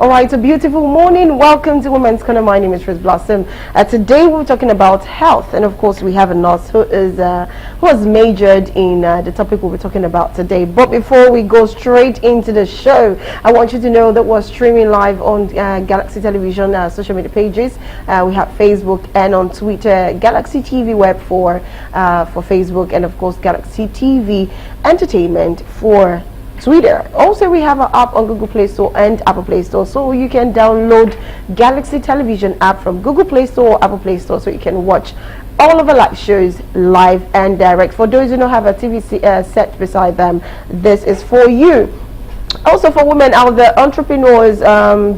All right, a beautiful morning. Welcome to Women's Corner. My name is Rose Blossom. Today we're talking about health, and of course we have a nurse who has majored in the topic we'll be talking about today. But before we go straight into the show, I want you to know that we're streaming live on Galaxy Television social media pages. We have Facebook and on Twitter, Galaxy TV Web for Facebook, and of course Galaxy TV Entertainment for Twitter. Also, we have an app on Google Play Store and Apple Play Store, so you can download Galaxy Television app from Google Play Store or Apple Play Store, so you can watch all of the live shows live and direct. For those who don't have a TV set beside them, this is for you. Also, for women out there, entrepreneurs,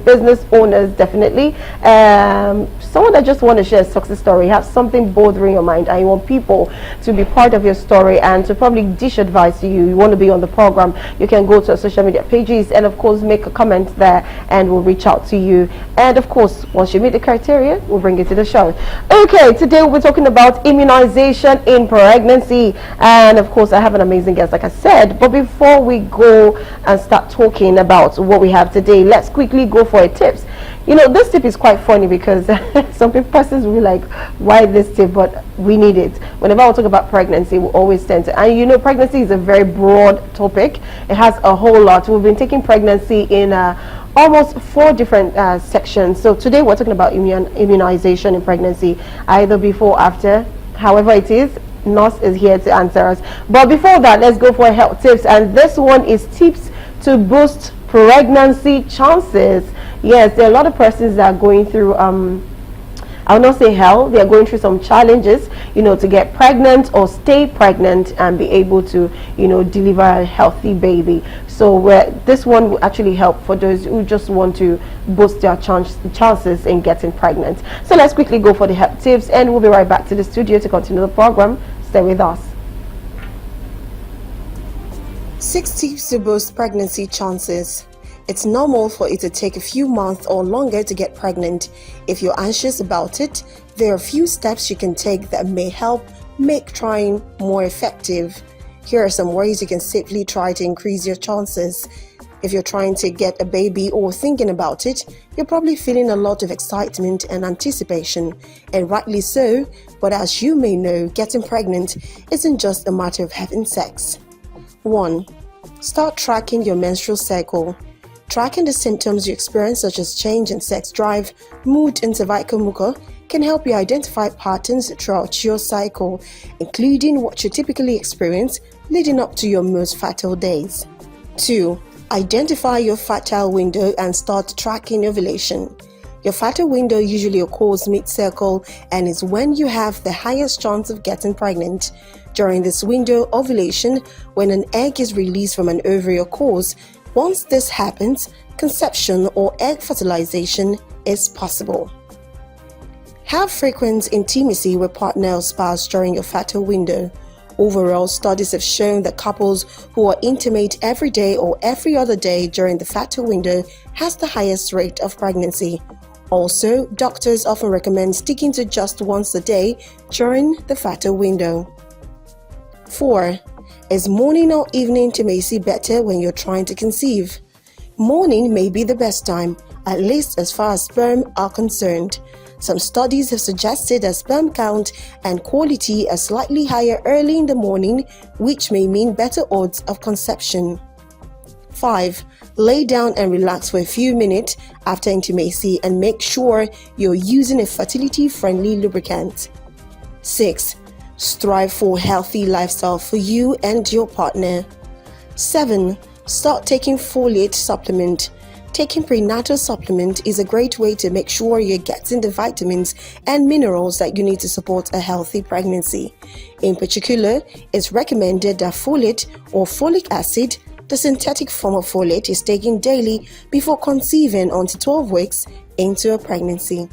business owners, definitely, someone that just want to share a success story, have something bothering your mind, and you want people to be part of your story and to probably dish advice to you. You want to be on the program, you can go to our social media pages and of course make a comment there, and we'll reach out to you. And of course, once you meet the criteria, we'll bring it to the show. Okay, today we'll be talking about immunization in pregnancy, and of course I have an amazing guest, like I said. But before we go and start talking about what we have today, let's quickly go for a tips. You know, this tip is quite funny because some persons will be like, why this tip? But we need it. Whenever I talk about pregnancy, we always tend to, and you know, pregnancy is a very broad topic. It has a whole lot. We've been taking pregnancy in almost 4 different sections. So today we're talking about immunization in pregnancy, either before or after, however it is. Nurse is here to answer us. But before that, let's go for health tips, and this one is tips to boost pregnancy chances. Yes, there are a lot of persons that are going through I'll not say hell, they are going through some challenges, you know, to get pregnant or stay pregnant and be able to, you know, deliver a healthy baby. So this one will actually help for those who just want to boost their chances in getting pregnant. So let's quickly go for the health tips, and we'll be right back to the studio to continue the program. Stay with us. 6 tips to boost pregnancy chances. It's normal for it to take a few months or longer to get pregnant. If you're anxious about it, there are a few steps you can take that may help make trying more effective. Here are some ways you can safely try to increase your chances. If you're trying to get a baby or thinking about it, you're probably feeling a lot of excitement and anticipation, and rightly so, but as you may know, getting pregnant isn't just a matter of having sex. 1. Start tracking your menstrual cycle. Tracking the symptoms you experience, such as change in sex drive, mood, and cervical mucus, can help you identify patterns throughout your cycle, including what you typically experience leading up to your most fertile days. 2. Identify your fertile window and start tracking ovulation. Your fertile window usually occurs mid-cycle and is when you have the highest chance of getting pregnant. During this window, ovulation, when an egg is released from an ovary, occurs. Once this happens, conception or egg fertilization is possible. Have frequent intimacy with partner or spouse during your fertile window. Overall, studies have shown that couples who are intimate every day or every other day during the fertile window has the highest rate of pregnancy. Also, doctors often recommend sticking to just once a day during the fertile window. 4. Is morning or evening intimacy better when you're trying to conceive? Morning may be the best time, at least as far as sperm are concerned. Some studies have suggested that sperm count and quality are slightly higher early in the morning, which may mean better odds of conception. 5. Lay down and relax for a few minutes after intimacy and make sure you're using a fertility-friendly lubricant. 6. Strive for a healthy lifestyle for you and your partner. 7. Start taking folate supplement. Taking prenatal supplement is a great way to make sure you're getting the vitamins and minerals that you need to support a healthy pregnancy. In particular, it's recommended that folate or folic acid, the synthetic form of folate, is taken daily before conceiving until 12 weeks into a pregnancy.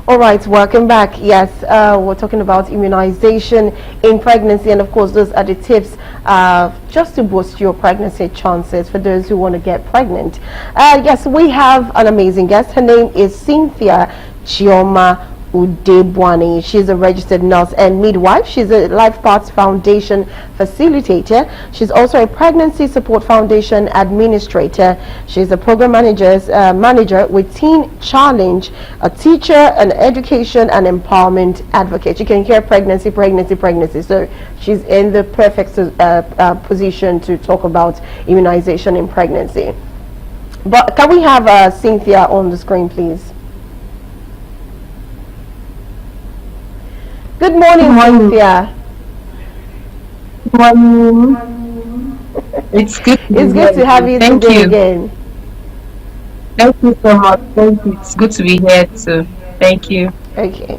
All right, welcome back. Yes, we're talking about immunization in pregnancy, and of course, those are the tips just to boost your pregnancy chances for those who want to get pregnant. Yes, we have an amazing guest. Her name is Cynthia Chioma Udebwani. She's a registered nurse and midwife. She's a Life Paths Foundation facilitator. She's also a Pregnancy Support Foundation administrator. She's a program manager with Teen Challenge, a teacher, an education and empowerment advocate. You can hear pregnancy, pregnancy, pregnancy. So she's in the perfect position to talk about immunization in pregnancy. But can we have Cynthia on the screen, please? Good morning, Cynthia. Good morning. It's good. It's good to have you today again. Thank you so much. Thank you. It's good to be here too. Thank you. Okay.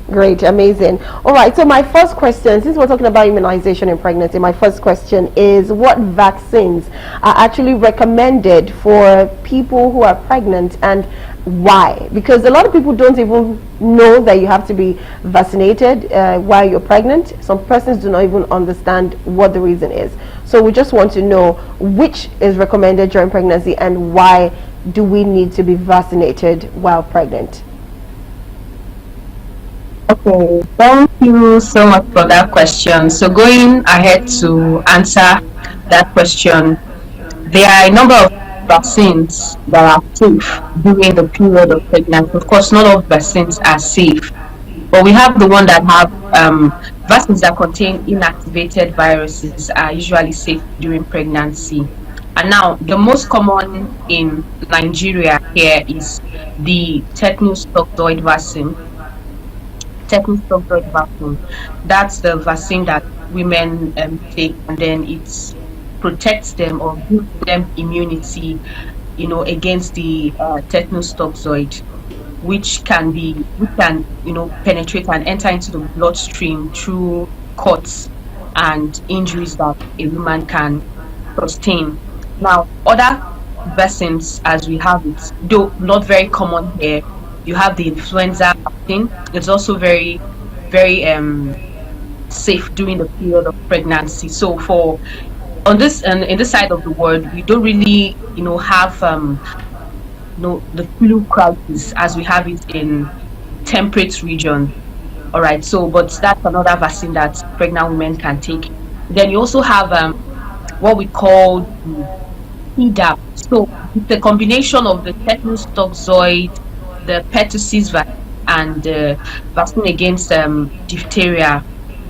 Great, amazing. All right, so my first question, since we're talking about immunization in pregnancy, my first question is what vaccines are actually recommended for people who are pregnant and why? Because a lot of people don't even know that you have to be vaccinated while you're pregnant. Some persons do not even understand what the reason is. So we just want to know which is recommended during pregnancy and why do we need to be vaccinated while pregnant? Okay, thank you so much for that question. So going ahead to answer that question, there are a number of vaccines that are safe during the period of pregnancy. Of course, not all vaccines are safe, but we have the one that have vaccines that contain inactivated viruses are usually safe during pregnancy. And now, the most common in Nigeria here is the tetanus toxoid vaccine. Tetanus toxoid vaccine. That's the vaccine that women take, and then it protects them or gives them immunity, against the tetanus toxoid, which can penetrate and enter into the bloodstream through cuts and injuries that a woman can sustain. Now, other vaccines, as we have it, though not very common here, you have the influenza vaccine. It's also very, very safe during the period of pregnancy. So for on this and in this side of the world, we don't really, have the flu crisis as we have it in temperate region. All right. So, but that's another vaccine that pregnant women can take. Then you also have what we call Tdap. So it's a combination of the tetanus toxoid, the pertussis vaccine, and the vaccine against diphtheria.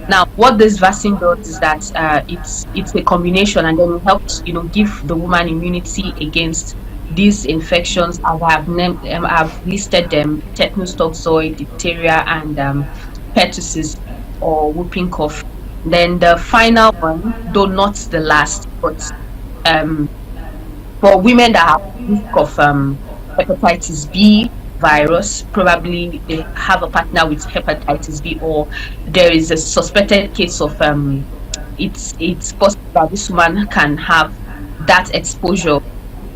Now, what this vaccine does is that it's a combination, and then it helps give the woman immunity against these infections as I have named. I've listed them: tetanus toxoid, diphtheria, and pertussis or whooping cough. Then the final one, though not the last, but for women that have risk of hepatitis B virus, probably they have a partner with hepatitis B, or there is a suspected case of it's possible that this woman can have that exposure.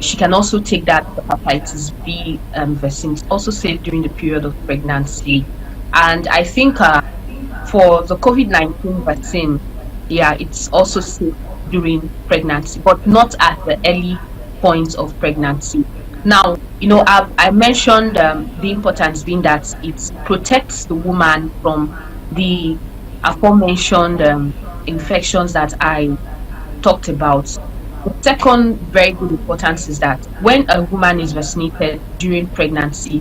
She can also take that hepatitis B vaccine. It's also safe during the period of pregnancy. And I think for the COVID-19 vaccine, yeah, it's also safe during pregnancy, but not at the early points of pregnancy. Now, I mentioned the importance being that it protects the woman from the aforementioned infections that I talked about. The second very good importance is that when a woman is vaccinated during pregnancy,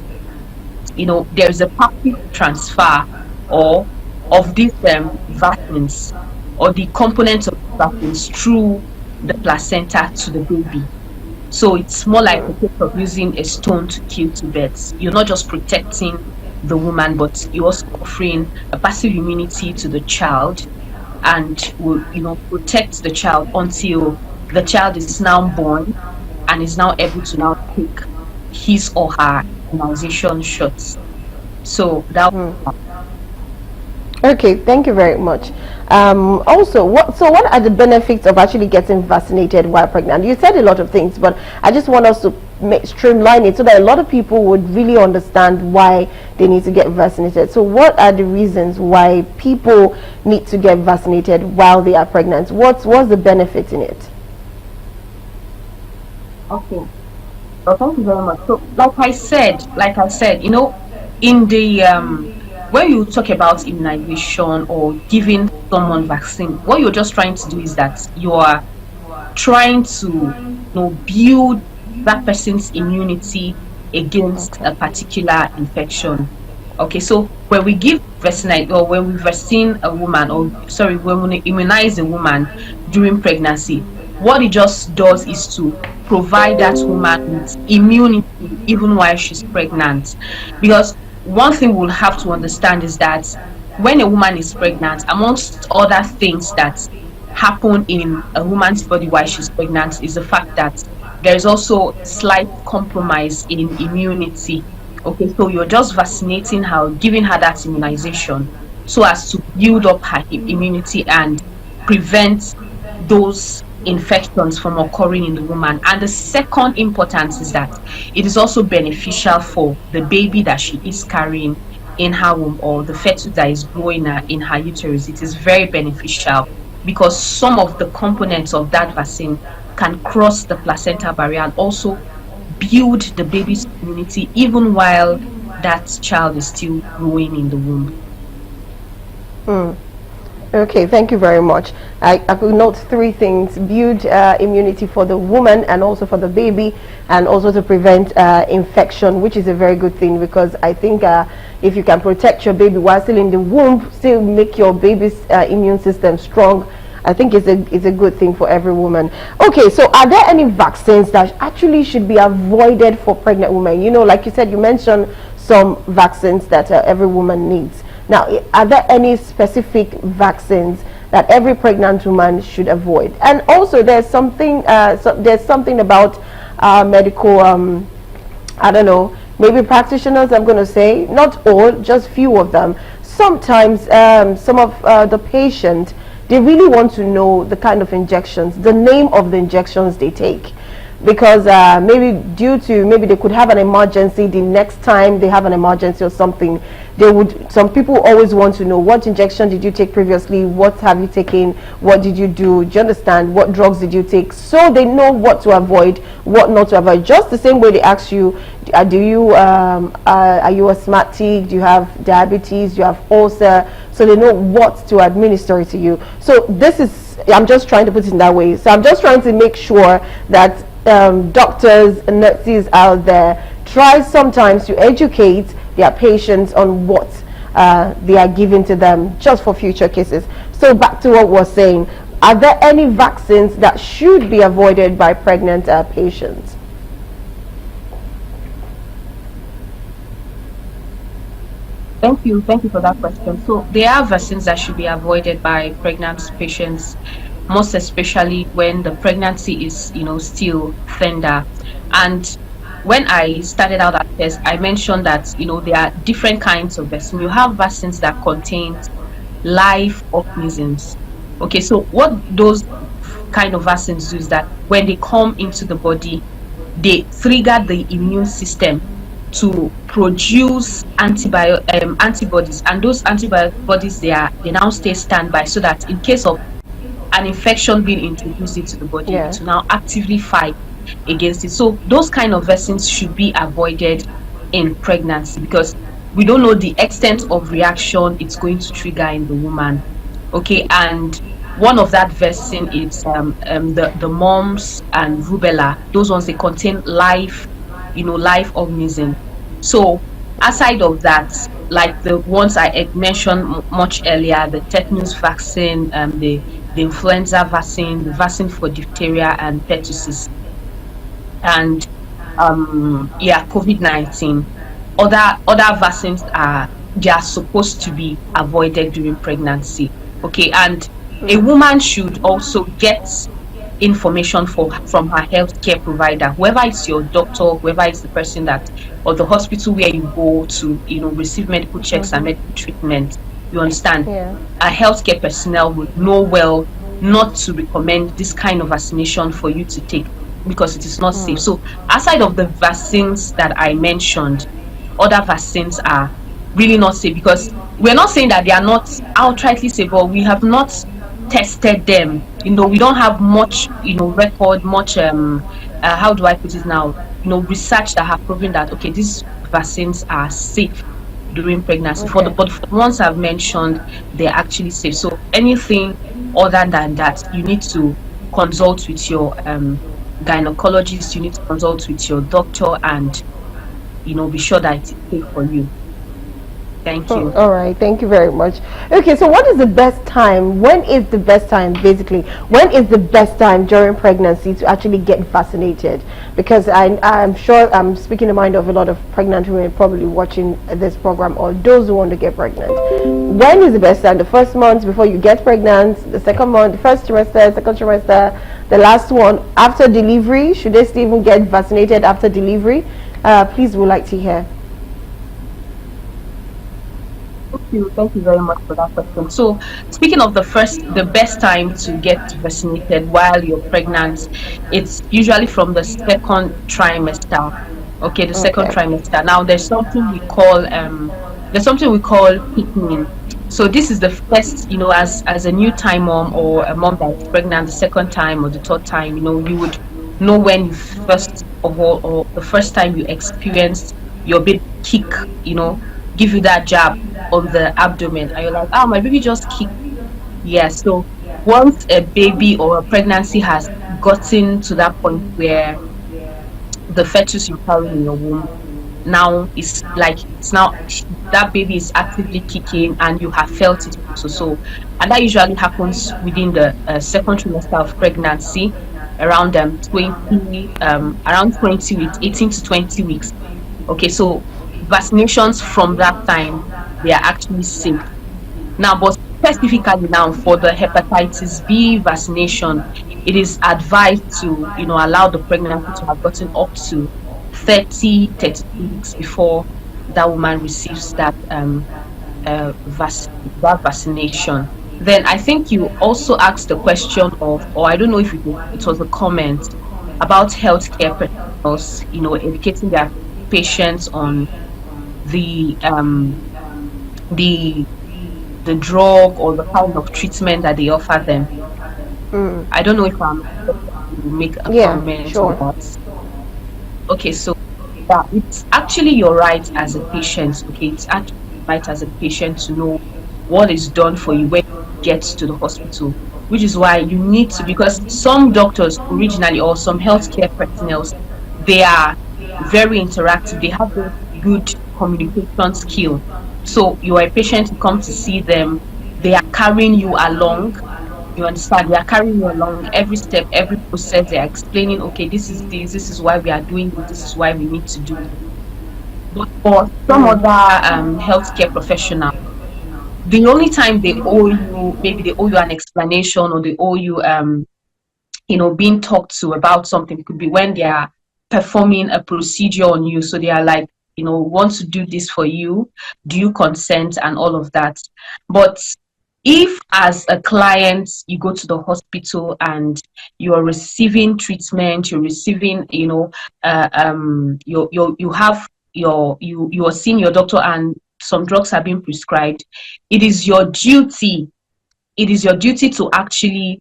there is a passive transfer or of these vaccines or the components of vaccines through the placenta to the baby. So it's more like a case of using a stone to kill two birds. You're not just protecting the woman, but you're also offering a passive immunity to the child, and will protect the child until the child is now born and is now able to now take his or her immunization shots. So that. Okay, thank you very much. Also, what are the benefits of actually getting vaccinated while pregnant? You said a lot of things, but I just want us to streamline it so that a lot of people would really understand why they need to get vaccinated. So what are the reasons why people need to get vaccinated while they are pregnant? What's the benefit in it? Okay. Well, thank you very much. So, like I said, in the when you talk about immunization or giving someone vaccine, what you're just trying to do is that you are trying to build that person's immunity against Okay. a particular infection. Okay, so when we give vaccine, or when we vaccine a woman, or sorry, when we immunize a woman during pregnancy, what it just does is to provide that woman with immunity even while she's pregnant. Because one thing we'll have to understand is that when a woman is pregnant, amongst other things that happen in a woman's body while she's pregnant, is the fact that there is also slight compromise in immunity. Okay, so you're just vaccinating her, giving her that immunization so as to build up her immunity and prevent those infections from occurring in the woman. And the second importance is that it is also beneficial for the baby that she is carrying in her womb, or the fetus that is growing in her uterus. It is very beneficial because some of the components of that vaccine can cross the placenta barrier and also build the baby's immunity even while that child is still growing in the womb. Okay, thank you very much. I could note three things: build immunity for the woman and also for the baby, and also to prevent infection, which is a very good thing, because I think if you can protect your baby while still in the womb, still make your baby's immune system strong, I think it's a good thing for every woman. Okay, so are there any vaccines that actually should be avoided for pregnant women? Like you said, you mentioned some vaccines that every woman needs. Now, are there any specific vaccines that every pregnant woman should avoid? And also, there's something about medical, I don't know, maybe practitioners, I'm going to say, not all, just few of them. Sometimes some of the patient, they really want to know the kind of injections, the name of the injections they take, because maybe they could have an emergency. The next time they have an emergency or something, some people always want to know, what injection did you take previously, what have you taken, what did you do you understand, what drugs did you take, so they know what to avoid, what not to avoid. Just the same way they ask you, are you asthmatic, do you have diabetes, do you have ulcer, so they know what to administer to you. So I'm just trying to put it in that way. So I'm just trying to make sure that doctors and nurses out there try sometimes to educate their patients on what they are giving to them, just for future cases. So back to what we're saying, are there any vaccines that should be avoided by pregnant patients? Thank you for that question. So there are vaccines that should be avoided by pregnant patients, most especially when the pregnancy is, still tender. And when I started out at first, I mentioned that, there are different kinds of vaccines. You have vaccines that contain live organisms. Okay, so what those kind of vaccines do is that when they come into the body, they trigger the immune system to produce antibodies, and those antibodies, they now stay standby, so that in case of an infection being introduced into the body, Yeah. it will now actively fight against it. So those kind of vaccines should be avoided in pregnancy, because we don't know the extent of reaction it's going to trigger in the woman. Okay, and one of that vaccine is the mumps and rubella. Those ones, they contain live organism. So aside of that, like the ones I had mentioned much earlier, the tetanus vaccine, the influenza vaccine, the vaccine for diphtheria and pertussis, and COVID-19. Other vaccines they are supposed to be avoided during pregnancy. Okay, and a woman should also get information from her healthcare provider, whoever is your doctor, whoever is the person that, or the hospital where you go to, receive medical checks and medical treatment. You understand? Yeah. A healthcare personnel would know well not to recommend this kind of vaccination for you to take, because it is not safe. So aside of the vaccines that I mentioned, other vaccines are really not safe, because we're not saying that they are not outrightly safe, but we have not tested them. We don't have much, record, much how do I put it now? Research that have proven that okay, these vaccines are safe during pregnancy. Okay. But for the ones I've mentioned, they're actually safe. So anything other than that, you need to consult with your gynecologist, you need to consult with your doctor, and be sure that it's safe for you. Thank you. All right, thank you very much. Okay, so what is the best time? When is the best time, basically? When is the best time during pregnancy to actually get vaccinated? Because I'm sure I'm speaking the mind of a lot of pregnant women probably watching this program, or those who want to get pregnant. When is the best time? The first month before you get pregnant, the second month, the first trimester, second trimester, the last one after delivery? Should they still even get vaccinated after delivery? Please, we'd like to hear. Thank you very much for that question. So, speaking of the best time to get vaccinated while you're pregnant, it's usually from the second trimester. Okay, the second Okay. trimester. Now, there's something we call picking. So this is the first, as a new time mom, or a mom that's pregnant the second time or the third time, you would know when you first of all, or the first time you experienced your baby kick, give you that jab on the abdomen, and you're like, oh, my baby just kicked. Yeah. So once a baby or a pregnancy has gotten to that point where the fetus you're carrying in your womb now is like, it's now, that baby is actively kicking, and you have felt it also. So, and that usually happens within the second trimester of pregnancy, around 20 around 20 weeks, 18 to 20 weeks. Okay, so vaccinations from that time, they are actually safe. Now, but specifically now for the hepatitis B vaccination, it is advised to, allow the pregnancy to have gotten up to 32 weeks before that woman receives that vaccination. Then I think you also asked the question of, or I don't know if it was a comment about healthcare professionals, educating their patients on the the the drug or the kind of treatment that they offer them. I don't know if I'm supposed to make a Yeah, comment on sure. that. Okay, so yeah, it's actually your right as a patient. Okay, it's actually your right as a patient to know what is done for you when you get to the hospital, which is why you need to, because some doctors originally, or some healthcare personnel, they are very interactive. They have very good communication skill. So you are a patient, you come to see them, they are carrying you along. You understand? They are carrying you along every step, every process. They are explaining, okay, this is why we are doing this, this is why we need to do this. But for some other healthcare professional, the only time they owe you, maybe they owe you an explanation, or they owe you being talked to about something. It could be when they are performing a procedure on you. So they are like, want to do this for you. Do you consent, and all of that? But if as a client you go to the hospital and you are receiving treatment, you're receiving, you have you are seeing your doctor, and some drugs have been prescribed, it is your duty, to actually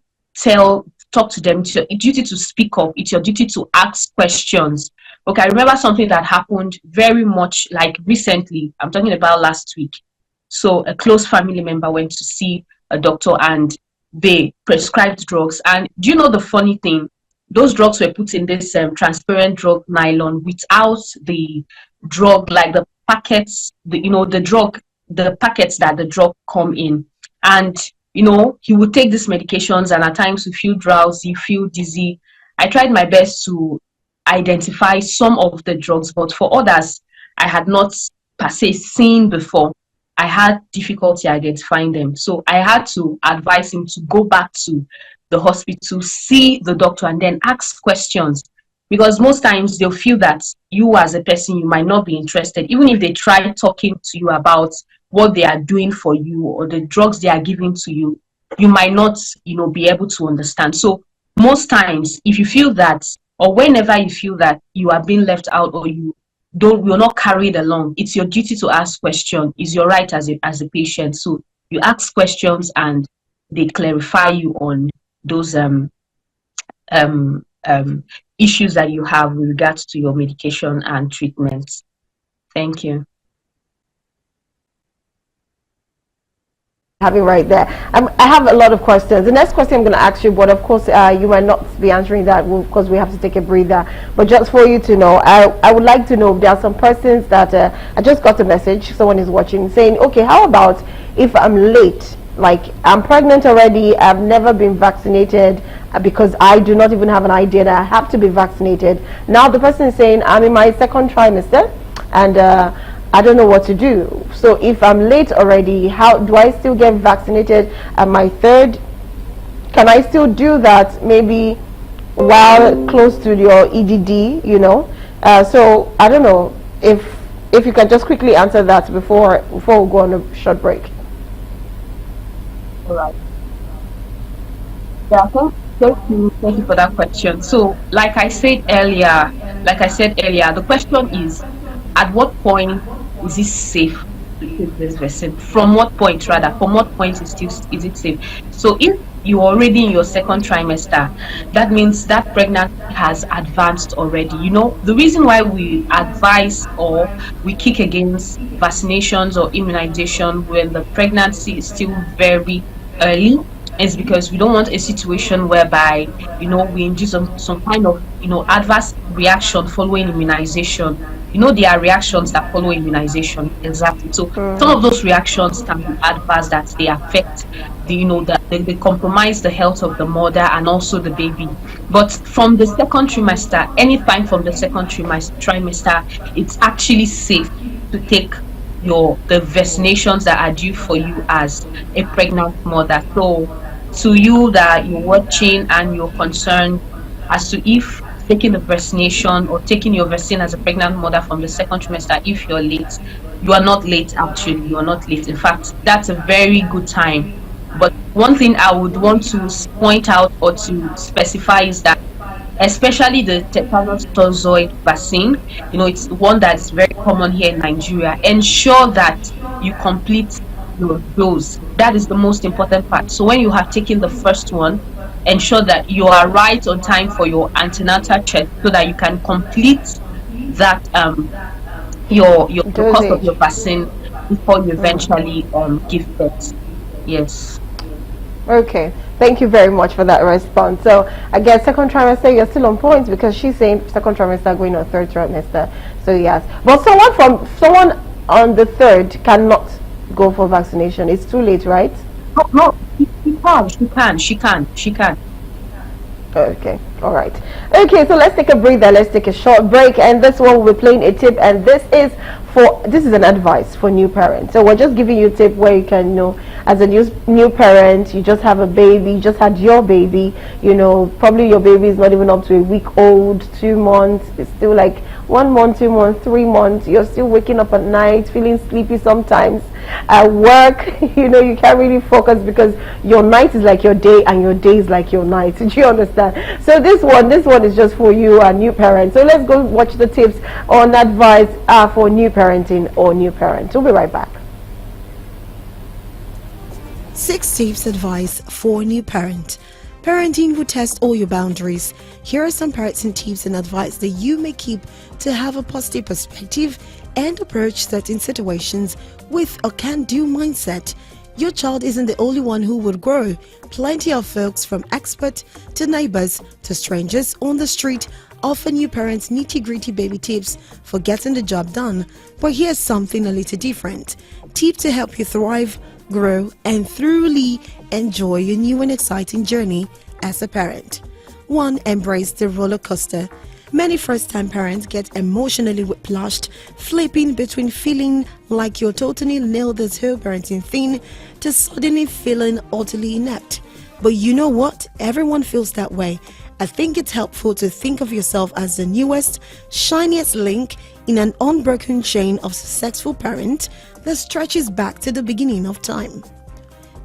talk to them. It's your duty to speak up. It's your duty to ask questions. Okay, I remember something that happened very much like recently. I'm talking about last week. So a close family member went to see a doctor, and they prescribed drugs. And do you know the funny thing? Those drugs were put in this transparent drug nylon without the drug, like the packets, the packets that the drug come in. And he would take these medications, and at times you feel drowsy, feel dizzy. I tried my best to identify some of the drugs, but for others, I had not per se seen before. I had difficulty identifying them. So I had to advise him to go back to the hospital, see the doctor, and then ask questions. Because most times they'll feel that you as a person, you might not be interested, even if they try talking to you about what they are doing for you or the drugs they are giving to you, you might not, be able to understand. So most times, if you feel that or whenever you feel that you are being left out or you're not carried along, it's your duty to ask questions. It's your right as a patient. So you ask questions and they clarify you on those um, um, issues that you have with regards to your medication and treatments. Thank you. Having right there. I have a lot of questions. The next question I'm going to ask you, but of course you might not be answering that because we have to take a breather. But just for you to know, I would like to know, there are some persons that I just got a message, someone is watching, saying, okay, how about if I'm late? Like, I'm pregnant already, I've never been vaccinated because I do not even have an idea that I have to be vaccinated. Now the person is saying, I'm in my second trimester and I don't know what to do. So if I'm late already, how do I still get vaccinated at my third? Can I still do that maybe while close to your EDD, you know? So I don't know if you can just quickly answer that before we go on a short break. All right. Yeah, thank you for that question. So, like I said earlier, the question is, at what point is it safe to take this vaccine? From what point, rather, from what point is it safe? So, if you're already in your second trimester, that means that pregnancy has advanced already. You know, the reason why we advise or we kick against vaccinations or immunization when the pregnancy is still very early is because we don't want a situation whereby, we induce some kind of, adverse reaction following immunization. There are reactions that follow immunization. Exactly. So some of those reactions can be adverse, that they affect that they compromise the health of the mother and also the baby. But from the second trimester, anytime from the second trimester, it's actually safe to take the vaccinations that are due for you as a pregnant mother. So to you that you're watching and you're concerned as to if taking the vaccination or taking your vaccine as a pregnant mother from the second trimester, if you're late, you are not late. Actually, you are not late. In fact, that's a very good time. But one thing I would want to point out or to specify is that especially the tetanus toxoid vaccine, it's one that's very common here in Nigeria. Ensure that you complete your dose. That is the most important part. So when you have taken the first one, ensure that you are right on time for your antenatal check so that you can complete that your the cost of your vaccine before you eventually give birth. Yes. Okay, thank you very much for that response. So I guess second trimester, you're still on point because she's saying second trimester going on third trimester. So yes, but someone on the third cannot go for vaccination. It's too late, right? No, she can. Okay, all right. Okay, so let's take a breather. Let's take a short break, and this one we'll be playing a tip, and this is an advice for new parents. So we're just giving you a tip where you can, as a new parent, you just have a baby, you just had your baby, probably your baby is not even up to a week old, 2 months, it's still like 1 month, 2 months, 3 months, you're still waking up at night, feeling sleepy sometimes. At work, you can't really focus because your night is like your day and your day is like your night. Do you understand? So this one is just for you, a new parent. So let's go watch the tips on advice for new parenting or new parents. We'll be right back. 6 tips advice for a new parent. Parenting will test all your boundaries. Here are some parenting tips and advice that you may keep to have a positive perspective and approach certain situations with a can-do mindset. Your child isn't the only one who would grow. Plenty of folks, from experts to neighbors to strangers on the street, offer new parents nitty-gritty baby tips for getting the job done. But here's something a little different. Tips to help you thrive, grow, and truly enjoy your new and exciting journey as a parent. 1. Embrace the roller coaster. Many first-time parents get emotionally whiplashed, flipping between feeling like you're totally nailed this whole parenting thing to suddenly feeling utterly inept. But you know what? Everyone feels that way. I think it's helpful to think of yourself as the newest, shiniest link in an unbroken chain of successful parents that stretches back to the beginning of time.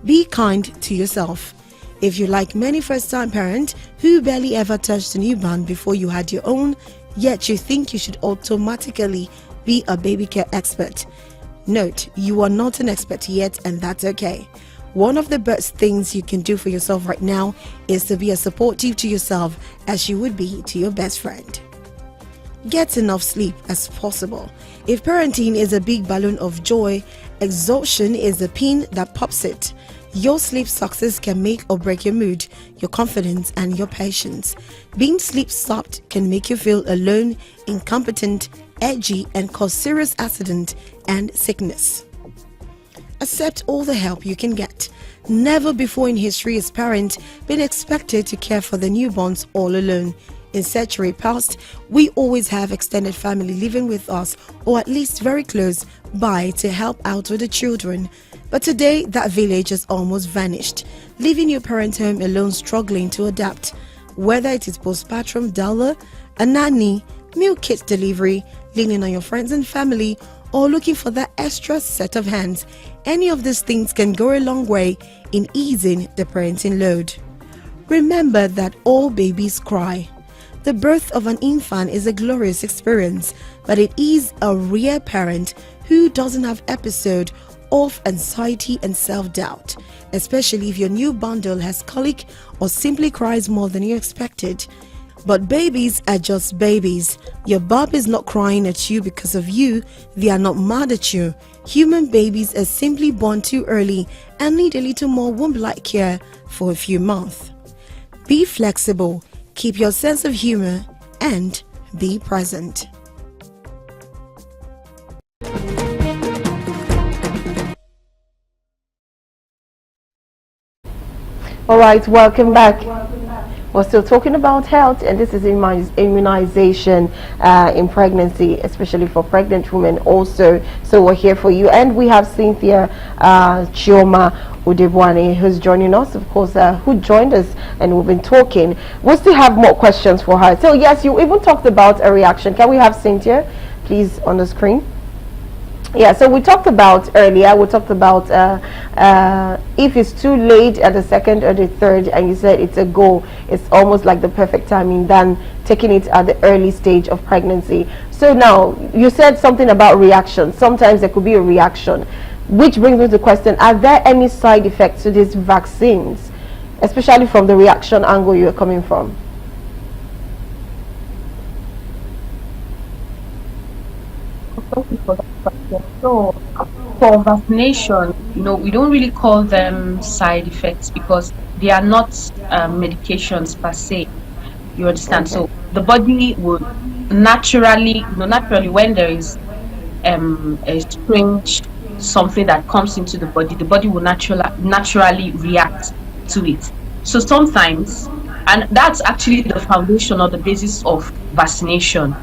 Be kind to yourself. If you, like many first-time parents, Who barely ever touched a newborn before you had your own, yet you think you should automatically be a baby care expert? Note, you are not an expert yet, and that's okay. One of the best things you can do for yourself right now is to be as supportive to yourself as you would be to your best friend. Get enough sleep as possible. If parenting is a big balloon of joy, exhaustion is the pin that pops it. Your sleep success can make or break your mood, your confidence, and your patience. Being sleep stopped can make you feel alone, incompetent, edgy, and cause serious accident and sickness. Accept all the help you can get. Never before in history has parents been expected to care for their newborns all alone. In century past, we always have extended family living with us, or at least very close by, to help out with the children. But today, that village has almost vanished, leaving your parents home alone struggling to adapt. Whether it is postpartum dollar, a nanny, meal kit delivery, leaning on your friends and family, or looking for that extra set of hands, any of these things can go a long way in easing the parenting load. Remember that all babies cry. The birth of an infant is a glorious experience, but it is a rare parent who doesn't have episode of anxiety and self-doubt, especially if your new bundle has colic or simply cries more than you expected. But babies are just babies. Your bub is not crying at you because of you. They are not mad at you. Human babies are simply born too early and need a little more womb-like care for a few months. Be flexible, keep your sense of humor, and be present. All right, welcome back. We're still talking about health, and this is immunization in pregnancy, especially for pregnant women also. So we're here for you, and we have Cynthia Chioma Udebwani, who's joining us, of course, who joined us, and we've been talking. We still have more questions for her. So yes, you even talked about a reaction. Can we have Cynthia, please, on the screen? Yeah, so we talked about earlier, if it's too late at the second or the third, and you said it's a go, it's almost like the perfect timing than taking it at the early stage of pregnancy. So now, you said something about reaction. Sometimes there could be a reaction, which brings me to the question, are there any side effects to these vaccines, especially from the reaction angle you're coming from? Thank you for that question. So, for vaccination, we don't really call them side effects because they are not medications per se. You understand? Okay. So, the body would naturally, when there is a strange something that comes into the body will naturally react to it. So, sometimes, and that's actually the foundation or the basis of vaccination.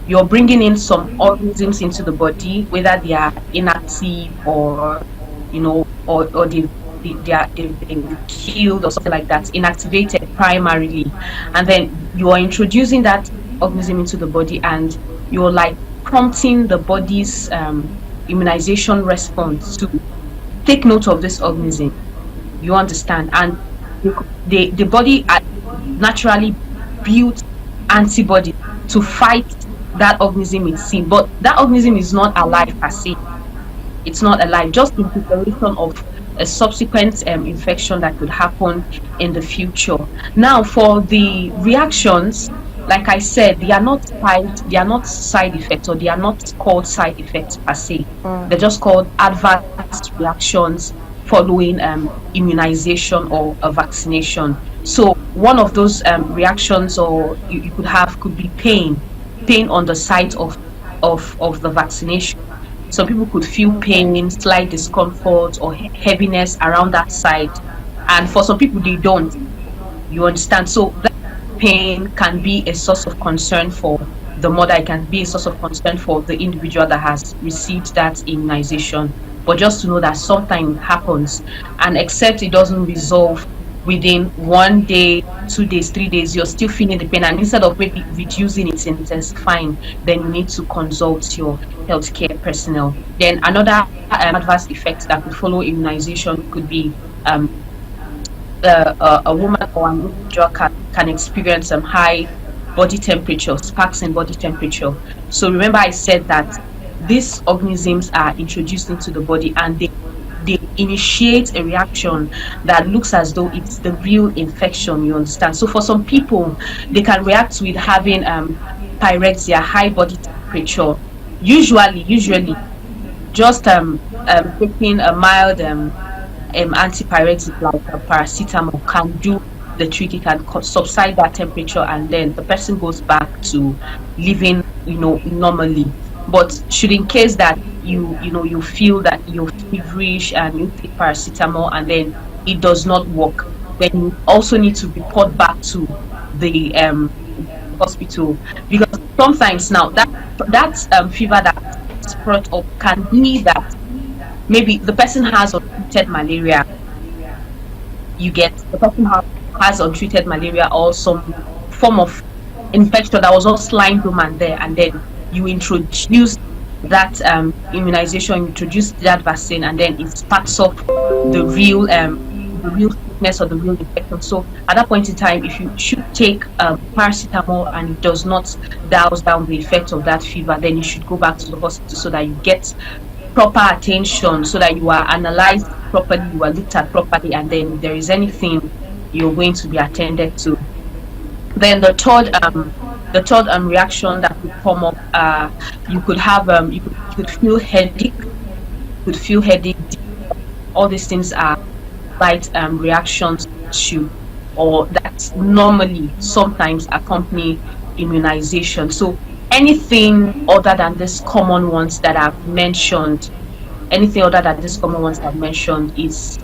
You're bringing in some organisms into the body, whether they are inactive or they've been killed or something like that, inactivated primarily, and then you are introducing that organism into the body, and you're like prompting the body's immunization response to take note of this organism. You understand? And the body naturally built antibody to fight that organism it's seen, but that organism is not alive per se. It's not alive, just in preparation of a subsequent infection that could happen in the future. Now, for the reactions, like I said, they are not side effects, or they are not called side effects per se. They're just called adverse reactions following immunization or a vaccination. So one of those reactions, or you could be pain on the site of the vaccination. Some people could feel pain, slight discomfort, or heaviness around that site, and for some people they don't. You understand? So that pain can be a source of concern for the mother. It can be a source of concern for the individual that has received that immunization. But just to know that sometimes it happens, and except it doesn't resolve within 1 day, 2 days, 3 days, you're still feeling the pain, and instead of maybe reducing it, intensifying, then you need to consult your healthcare personnel. Then another adverse effect that could follow immunization could be a woman or an individual can experience some high body temperature, spikes in body temperature. So remember, I said that these organisms are introduced into the body and they initiate a reaction that looks as though it's the real infection, you understand. So for some people, they can react with having pyrexia, high body temperature. Usually just taking a mild antipyretic like paracetamol can do the trick. It can subside that temperature, and then the person goes back to living, normally. But should in case that you feel that you're feverish and you take paracetamol and then it does not work, then you also need to report back to the hospital, because sometimes now that fever that brought up can be that maybe the person has untreated malaria. You get the person has untreated malaria or some form of infection that was just lying dormant there, and then you introduce that immunization, introduce that vaccine, and then it sparks up the real sickness or the real infection. So at that point in time, if you should take paracetamol and it does not douse down the effect of that fever, then you should go back to the hospital so that you get proper attention, so that you are analyzed properly, you are looked at properly, and then if there is anything, you're going to be attended to. Then the third reaction that could come up, you could have you could feel headache, all these things are slight reactions to, or that normally sometimes accompany immunization. So anything other than these common ones that I've mentioned, is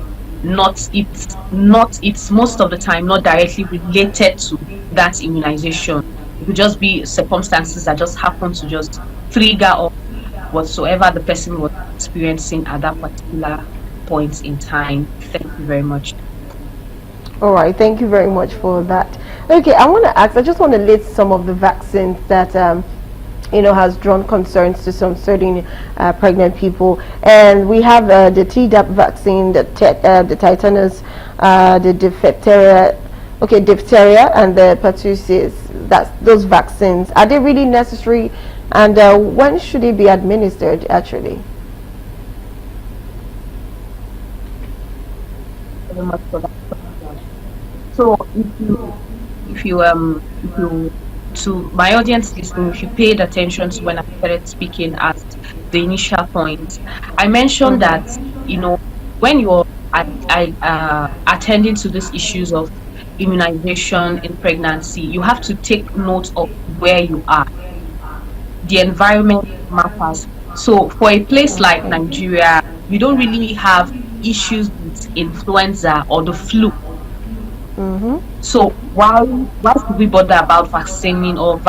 it's most of the time not directly related to that immunization. It could just be circumstances that just happen to just trigger or whatsoever the person was experiencing at that particular point in time. Thank you very much. All right, thank you very much for that. Okay, I just want to list some of the vaccines that has drawn concerns to some certain pregnant people. And we have the Tdap vaccine, the tetanus, the diphtheria, and the pertussis. Those vaccines. Are they really necessary? And when should they be administered, actually? Very much for that question. So if you to my audience listening, if you paid attention to when I started speaking at the initial point, I mentioned that when you're attending to these issues of immunization in pregnancy, you have to take note of where you are. The environment matters. So for a place like Okay. Nigeria, we don't really have issues with influenza or the flu. Mm-hmm. So why should we bother about vaccinating or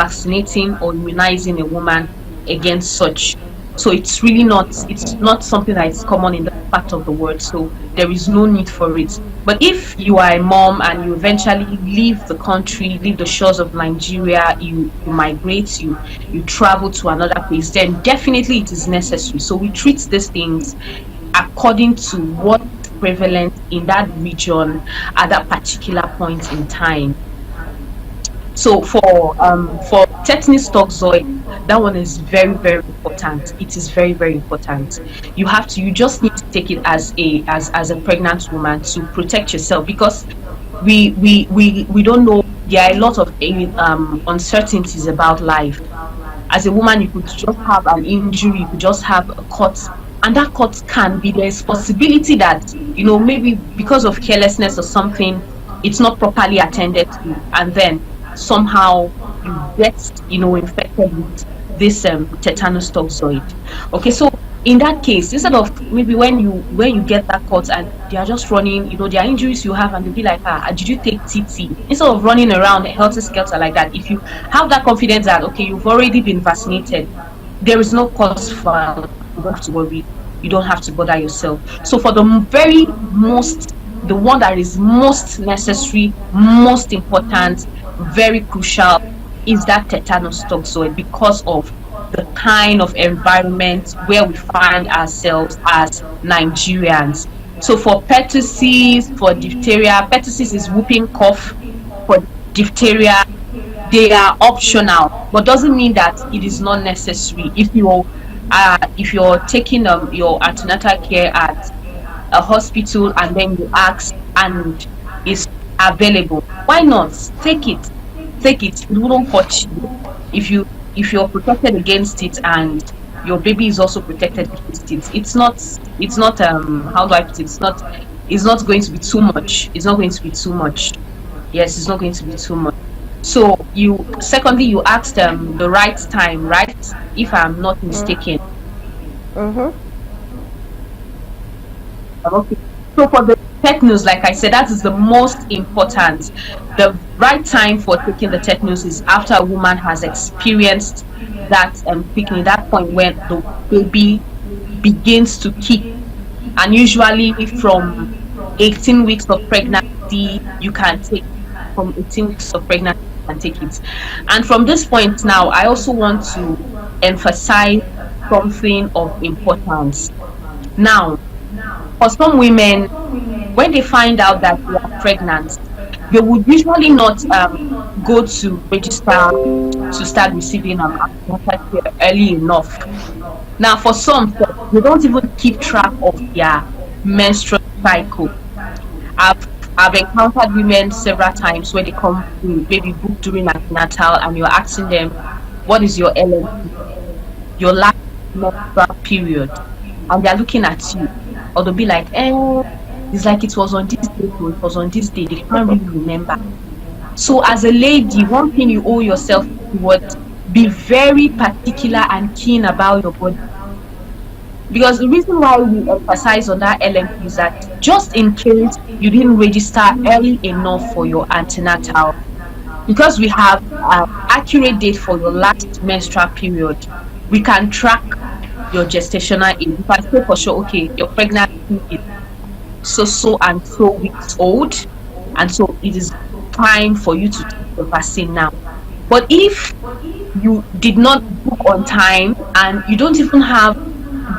immunizing a woman against such? So it's not something that is common in that part of the world. So there is no need for it. But if you are a mom and you eventually leave the country, leave the shores of Nigeria, you migrate, you travel to another place, then definitely it is necessary. So we treat these things according to what is prevalent in that region at that particular point in time. So for tetanus toxoid, that one is very, very important. It is very, very important. You just need to take it as a pregnant woman to protect yourself, because we don't know. There are a lot of uncertainties about life. As a woman, you could just have an injury, you could just have a cut, and that cut can be, there's possibility that maybe because of carelessness or something, it's not properly attended to, and then somehow you get infected with this tetanus toxoid. Okay, so in that case, instead of maybe when you get that cut and they are just running, there are injuries you have, and they'll be like, did you take TT? Instead of running around helter skelter like that, if you have that confidence that okay, you've already been vaccinated, there is no cause for you don't have to worry, you don't have to bother yourself. So for the very most, the one that is most necessary, most important, very crucial, is that tetanus toxoid, because of the kind of environment where we find ourselves as Nigerians. So for pertussis, for diphtheria, pertussis is whooping cough. For diphtheria, they are optional, but doesn't mean that it is not necessary. If you're taking your antenatal care at a hospital and then you ask and it's available, why not take it? Take it. It wouldn't hurt you if you're protected against it and your baby is also protected against it. It's not how do I put it? It's not going to be too much. It's not going to be too much. Yes, it's not going to be too much. So you asked the right time, right? If I'm not mistaken. Mm-hmm. Okay. So for the tetanus, like I said, that is the most important. The right time for taking the tetanus is after a woman has experienced that picking, that point when the baby begins to kick, and usually from 18 weeks of pregnancy, you can take from 18 weeks of pregnancy, you can take it. And from this point now, I also want to emphasize something of importance. Now, for some women, when they find out that they are pregnant, they would usually not go to register to start receiving antenatal care early enough. Now, for some, they don't even keep track of their menstrual cycle. I've I've encountered women several times where they come to maybe book during antenatal and you're asking them, what is your LMP, your last menstrual period? And they're looking at you. Or they'll be like, it's like it was on this day, or it was on this day. They can't really remember. So as a lady, one thing you owe yourself towards, be very particular and keen about your body. Because the reason why we emphasize on that LMP is that just in case you didn't register early enough for your antenatal, because we have an accurate date for your last menstrual period, we can track your gestational age. You can say for sure, okay, your pregnancy is so and so weeks old, and so it is time for you to take the vaccine now. But if you did not book on time and you don't even have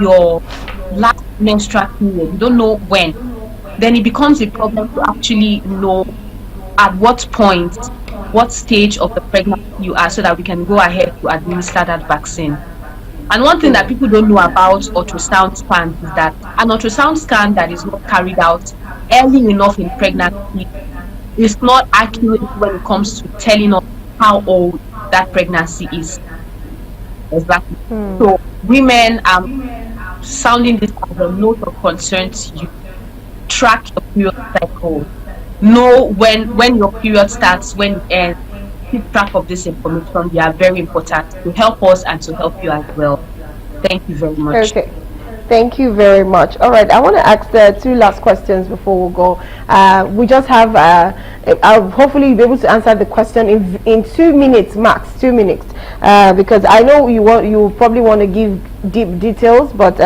your last menstrual period, you don't know when, then it becomes a problem to actually know at what point, what stage of the pregnancy you are, so that we can go ahead to administer that vaccine. And one thing that people don't know about ultrasound scans is that an ultrasound scan that is not carried out early enough in pregnancy is not accurate when it comes to telling us how old that pregnancy is. Exactly. So women are sounding this as a note of concern to you. Track your period cycle. Know when your period starts, when it ends. Keep track of this information. They are very important to help us and to help you as well. Thank you very much. Okay. Thank you very much. All right, I want to ask the two last questions before we go. We just have, I'll hopefully be able to answer the question in 2 minutes max, 2 minutes, because I know you probably want to give deep details, but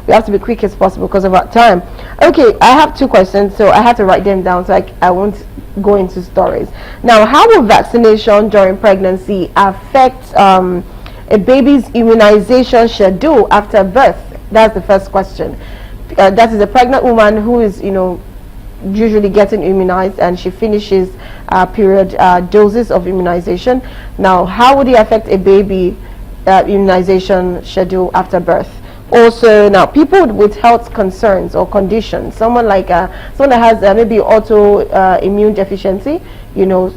we have to be quick as possible because of our time. Okay, I have two questions, so I have to write them down so I won't go into stories. Now, how will vaccination during pregnancy affect a baby's immunization schedule after birth? That's the first question. That is a pregnant woman who is, usually getting immunized, and she finishes period doses of immunization. Now, how would it affect a baby immunization schedule after birth? Also, now people with health concerns or conditions, someone that has maybe autoimmune deficiency, the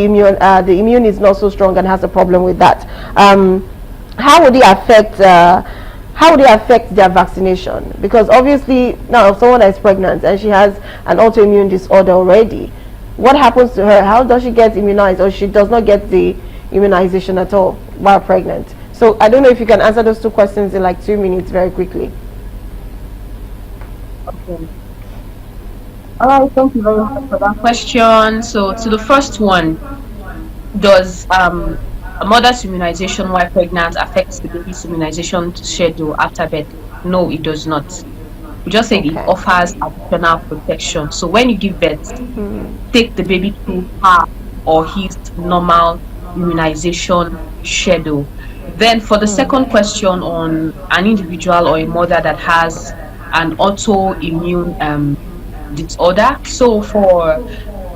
immune is not so strong and has a problem with that. How would it affect their vaccination? Because obviously now if someone is pregnant and she has an autoimmune disorder already, what happens to her? How does she get immunized, or she does not get the immunization at all while pregnant? So I don't know if you can answer those two questions in like 2 minutes very quickly. Okay. All right, thank you very much for that question. So to the first one, does a mother's immunization while pregnant affects the baby's immunization schedule after birth? No, it does not. We just said it offers additional protection. So when you give birth, take the baby through her or his normal immunization schedule. Then for the second question on an individual or a mother that has an autoimmune disorder. So for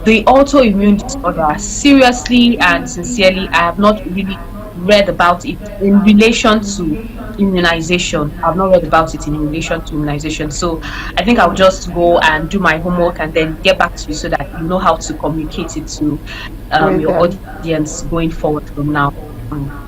the autoimmune disorder, seriously and sincerely, I have not really read about it in relation to immunization. I've not read about it in relation to immunization. So I think I'll just go and do my homework and then get back to you so that you know how to communicate it to with your them. audience going forward from now on.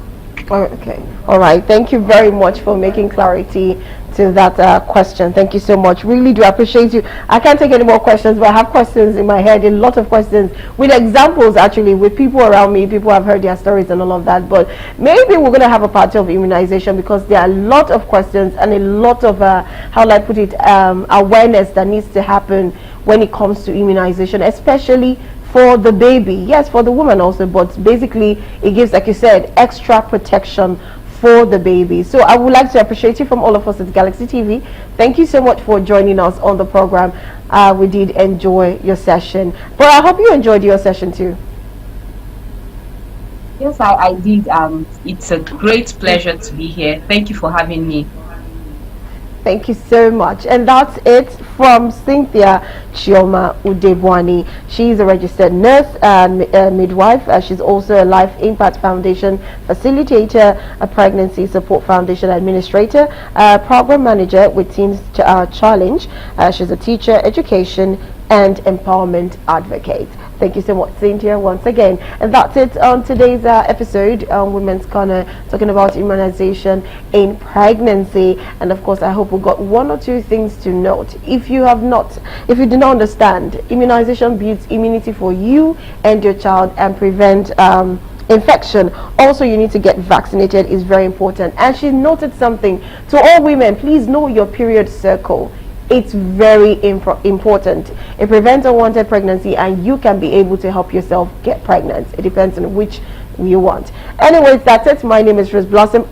Oh, okay. All right. Thank you very much for making clarity to that question. Thank you so much. Really do appreciate you. I can't take any more questions, but I have questions in my head, a lot of questions with examples actually, with people around me. People have heard their stories and all of that. But maybe we're going to have a part of immunization because there are a lot of questions and a lot of, how will I put it, awareness that needs to happen when it comes to immunization, especially for the baby, yes, for the woman also, but basically it gives, like you said, extra protection for the baby. So I would like to appreciate you from all of us at Galaxy TV. Thank you so much for joining us on the program. We did enjoy your session, but I hope you enjoyed your session too. Yes, I did. It's a great pleasure to be here. Thank you for having me. Thank you so much. And that's it from Cynthia Chioma Udebwani. She's a registered nurse and midwife. She's also a Life Impact Foundation facilitator, a Pregnancy Support Foundation administrator, program manager with Teens Challenge. She's a teacher, education and empowerment advocate. Thank you so much, Cynthia, once again. And that's it on today's episode on Women's Corner, talking about immunization in pregnancy. And of course, I hope we got one or two things to note. If you do not understand, immunization builds immunity for you and your child and prevent infection. Also, you need to get vaccinated is very important. And she noted something to all women: please know your period circle. It's very important. It prevents unwanted pregnancy and you can be able to help yourself get pregnant. It depends on which you want. Anyways, that's it. My name is Rose Blossom.